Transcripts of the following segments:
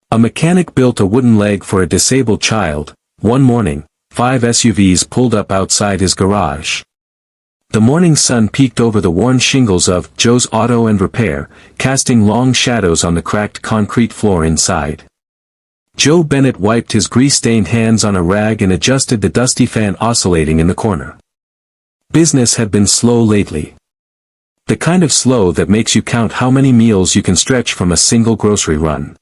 A mechanic built a wooden leg for a disabled child. One morning, 5 SUVs pulled up outside his garage. The morning sun peeked over the worn shingles of Joe's Auto and Repair, casting long shadows on the cracked concrete floor inside. Joe Bennett wiped his grease-stained hands on a rag and adjusted the dusty fan oscillating in the corner. Business had been slow lately. The kind of slow that makes you count how many meals you can stretch from a single grocery run.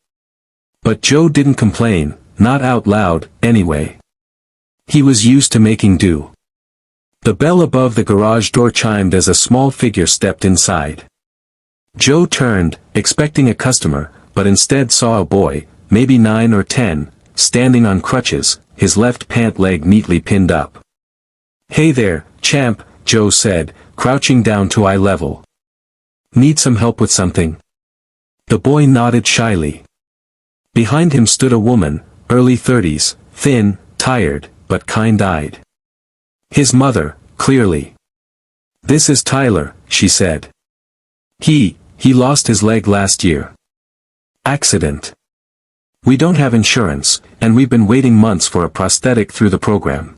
But Joe didn't complain, not out loud, anyway. He was used to making do. The bell above the garage door chimed as a small figure stepped inside. Joe turned, expecting a customer, but instead saw a boy, maybe 9 or 10, standing on crutches, his left pant leg neatly pinned up. "Hey there, champ," Joe said, crouching down to eye level. "Need some help with something?" The boy nodded shyly. Behind him stood a woman, early 30s, thin, tired, but kind-eyed. His mother, clearly. "This is Tyler," she said. He lost his leg last year. Accident. We don't have insurance, and we've been waiting months for a prosthetic through the program."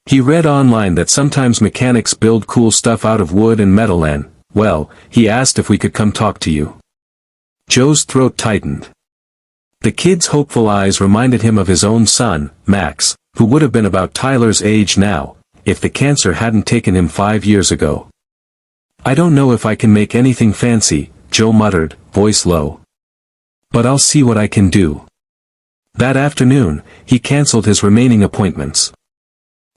He read online that sometimes mechanics build cool stuff out of wood and metal and, well, he asked if we could come talk to you. Joe's throat tightened. The kid's hopeful eyes reminded him of his own son, Max, who would have been about Tyler's age now, if the cancer hadn't taken him 5 years ago. "I don't know if I can make anything fancy," Joe muttered, voice low. "But I'll see what I can do." That afternoon, he canceled his remaining appointments.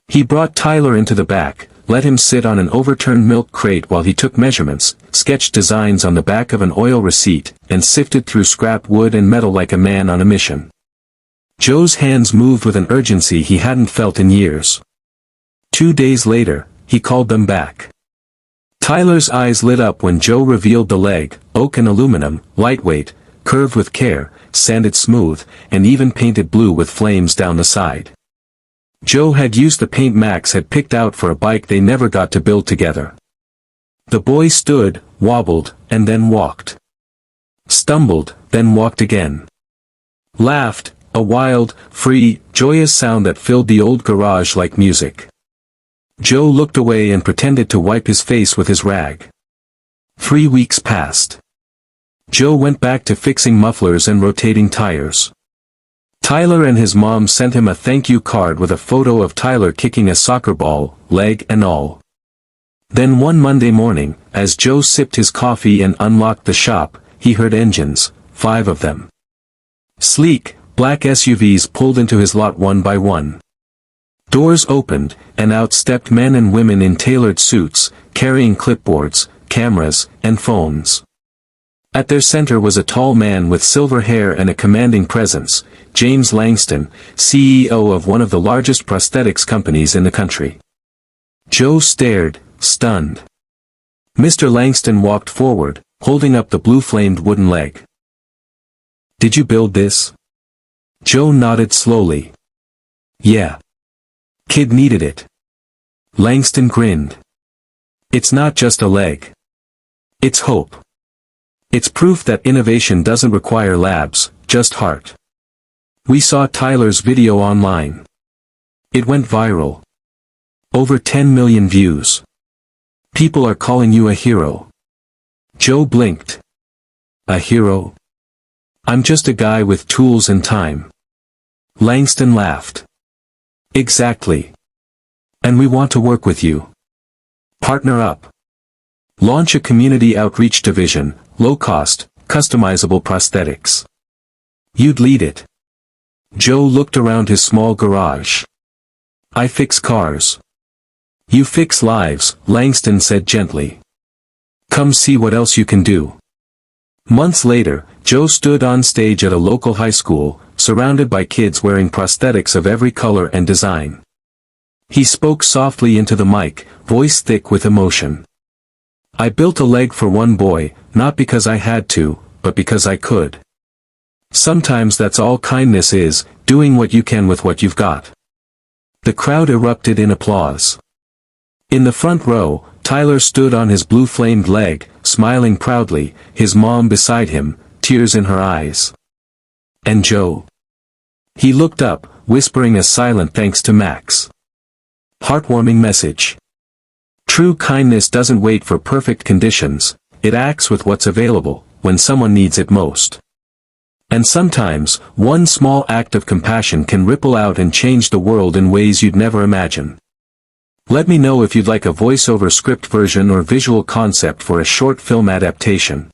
He brought Tyler into the back, let him sit on an overturned milk crate while he took measurements, sketched designs on the back of an oil receipt, and sifted through scrap wood and metal like a man on a mission. Joe's hands moved with an urgency he hadn't felt in years. 2 days later, he called them back. Tyler's eyes lit up when Joe revealed the leg, oak and aluminum, lightweight, curved with care, sanded smooth, and even painted blue with flames down the side. Joe had used the paint Max had picked out for a bike they never got to build together. The boy stood, wobbled, and then walked. Stumbled, then walked again. Laughed, a wild, free, joyous sound that filled the old garage like music. Joe looked away and pretended to wipe his face with his rag. 3 weeks passed. Joe went back to fixing mufflers and rotating tires. Tyler and his mom sent him a thank you card with a photo of Tyler kicking a soccer ball, leg and all. Then one Monday morning, as Joe sipped his coffee and unlocked the shop, he heard engines, 5 of them. Sleek, black SUVs pulled into his lot one by one. Doors opened, and out stepped men and women in tailored suits, carrying clipboards, cameras, and phones. At their center was a tall man with silver hair and a commanding presence, James Langston, CEO of one of the largest prosthetics companies in the country. Joe stared, stunned. Mr. Langston walked forward, holding up the blue-flamed wooden leg. "Did you build this?" Joe nodded slowly. "Yeah. Kid needed it." Langston grinned. "It's not just a leg. It's hope. It's proof that innovation doesn't require labs, just heart." We saw Tyler's video online. It went viral. Over 10 million views. People are calling you a hero. Joe blinked. "A hero? I'm just a guy with tools and time." Langston laughed. "Exactly. And we want to work with you. Partner up. Launch a community outreach division, low-cost, customizable prosthetics. You'd lead it." Joe looked around his small garage. "I fix cars. You fix lives," Langston said gently. "Come see what else you can do." Months later, Joe stood on stage at a local high school, surrounded by kids wearing prosthetics of every color and design. He spoke softly into the mic, voice thick with emotion. "I built a leg for one boy, not because I had to, but because I could. Sometimes that's all kindness is, doing what you can with what you've got." The crowd erupted in applause. In the front row, Tyler stood on his blue-flamed leg, smiling proudly, his mom beside him, tears in her eyes. And Joe? He looked up, whispering a silent thanks to Max. Heartwarming message. True kindness doesn't wait for perfect conditions, it acts with what's available, when someone needs it most. And sometimes, one small act of compassion can ripple out and change the world in ways you'd never imagine. Let me know if you'd like a voiceover script version or visual concept for a short film adaptation.